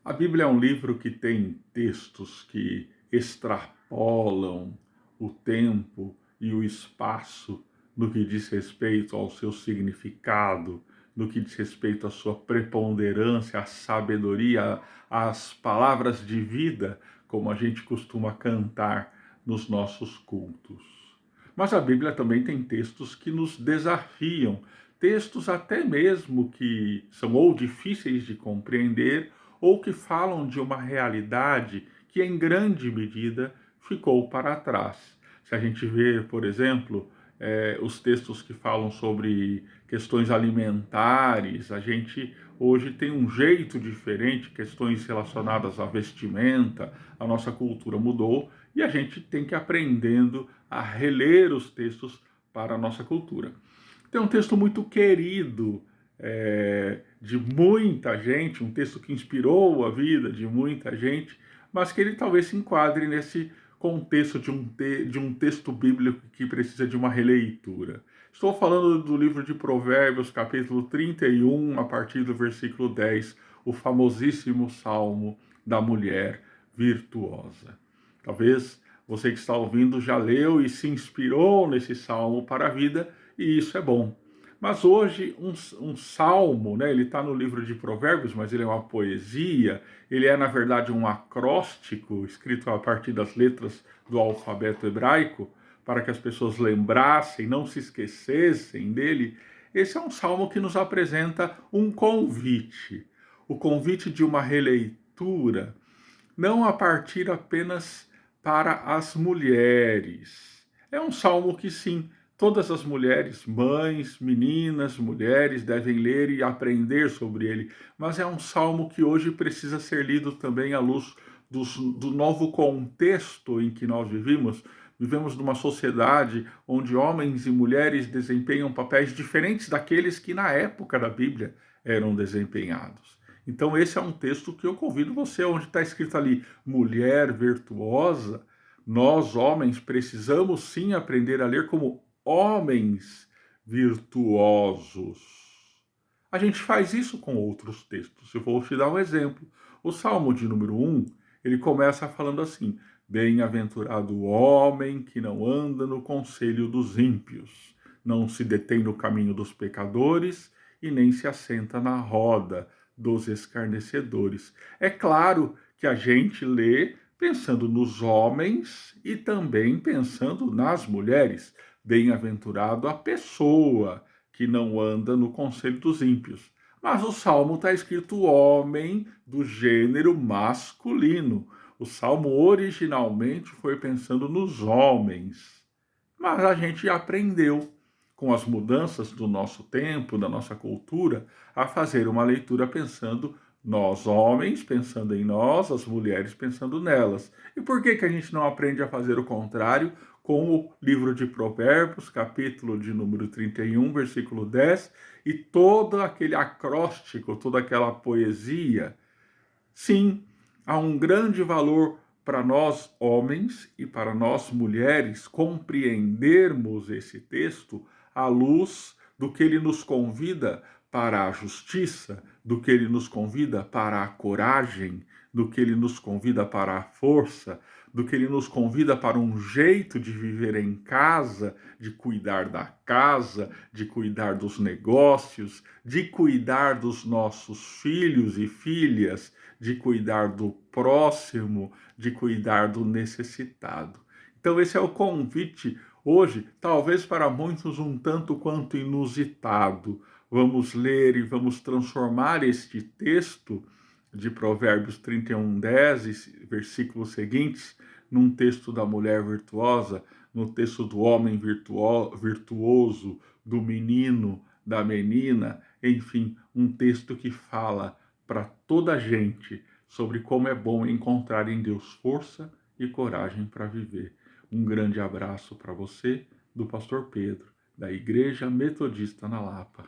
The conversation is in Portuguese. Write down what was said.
A Bíblia é um livro que tem textos que extrapolam o tempo e o espaço no que diz respeito ao seu significado, no que diz respeito à sua preponderância, à sabedoria, às palavras de vida, como a gente costuma cantar nos nossos cultos. Mas a Bíblia também tem textos que nos desafiam, textos até mesmo que são ou difíceis de compreender ou que falam de uma realidade que, em grande medida, ficou para trás. Se a gente vê, por exemplo, os textos que falam sobre questões alimentares, a gente hoje tem um jeito diferente, questões relacionadas à vestimenta, a nossa cultura mudou e a gente tem que ir aprendendo a reler os textos para a nossa cultura. Tem um texto muito querido de muita gente, um texto que inspirou a vida de muita gente, mas que ele talvez se enquadre nesse contexto de um texto bíblico que precisa de uma releitura. Estou falando do livro de Provérbios, capítulo 31, a partir do versículo 10, o famosíssimo Salmo da mulher virtuosa. Talvez você que está ouvindo já leu e se inspirou nesse salmo para a vida, e isso é bom. Mas hoje, um salmo, né, ele está no livro de Provérbios, mas ele é uma poesia, ele é, na verdade, um acróstico, escrito a partir das letras do alfabeto hebraico, para que as pessoas lembrassem, não se esquecessem dele. Esse é um salmo que nos apresenta um convite, o convite de uma releitura, não a partir apenas para as mulheres. É um salmo que, sim, todas as mulheres, mães, meninas, mulheres, devem ler e aprender sobre ele, mas é um salmo que hoje precisa ser lido também à luz do novo contexto em que nós vivemos. Vivemos numa sociedade onde homens e mulheres desempenham papéis diferentes daqueles que na época da Bíblia eram desempenhados. Então esse é um texto que eu convido você, onde está escrito ali, mulher virtuosa. Nós, homens, precisamos sim aprender a ler como homens virtuosos. A gente faz isso com outros textos. Eu vou te dar um exemplo. O Salmo de número 1, ele começa falando assim: bem-aventurado o homem que não anda no conselho dos ímpios, não se detém no caminho dos pecadores e nem se assenta na roda dos escarnecedores. É claro que a gente lê pensando nos homens e também pensando nas mulheres. Bem-aventurado a pessoa que não anda no conselho dos ímpios. Mas o salmo está escrito homem do gênero masculino. O salmo originalmente foi pensando nos homens. Mas a gente aprendeu, com as mudanças do nosso tempo, da nossa cultura, a fazer uma leitura pensando nós, homens, pensando em nós, as mulheres pensando nelas. E por que a gente não aprende a fazer o contrário com o livro de Provérbios, capítulo de número 31, versículo 10, e todo aquele acróstico, toda aquela poesia? Sim, há um grande valor para nós homens e para nós mulheres compreendermos esse texto à luz do que ele nos convida para a justiça, do que ele nos convida para a coragem, do que ele nos convida para a força, do que ele nos convida para um jeito de viver em casa, de cuidar da casa, de cuidar dos negócios, de cuidar dos nossos filhos e filhas, de cuidar do próximo, de cuidar do necessitado. Então, esse é o convite hoje, talvez para muitos um tanto quanto inusitado. Vamos ler e vamos transformar este texto de Provérbios 31, 10, versículos seguintes, num texto da mulher virtuosa, no texto do homem virtuoso, do menino, da menina, enfim, um texto que fala para toda a gente sobre como é bom encontrar em Deus força e coragem para viver. Um grande abraço para você, do pastor Pedro, da Igreja Metodista na Lapa.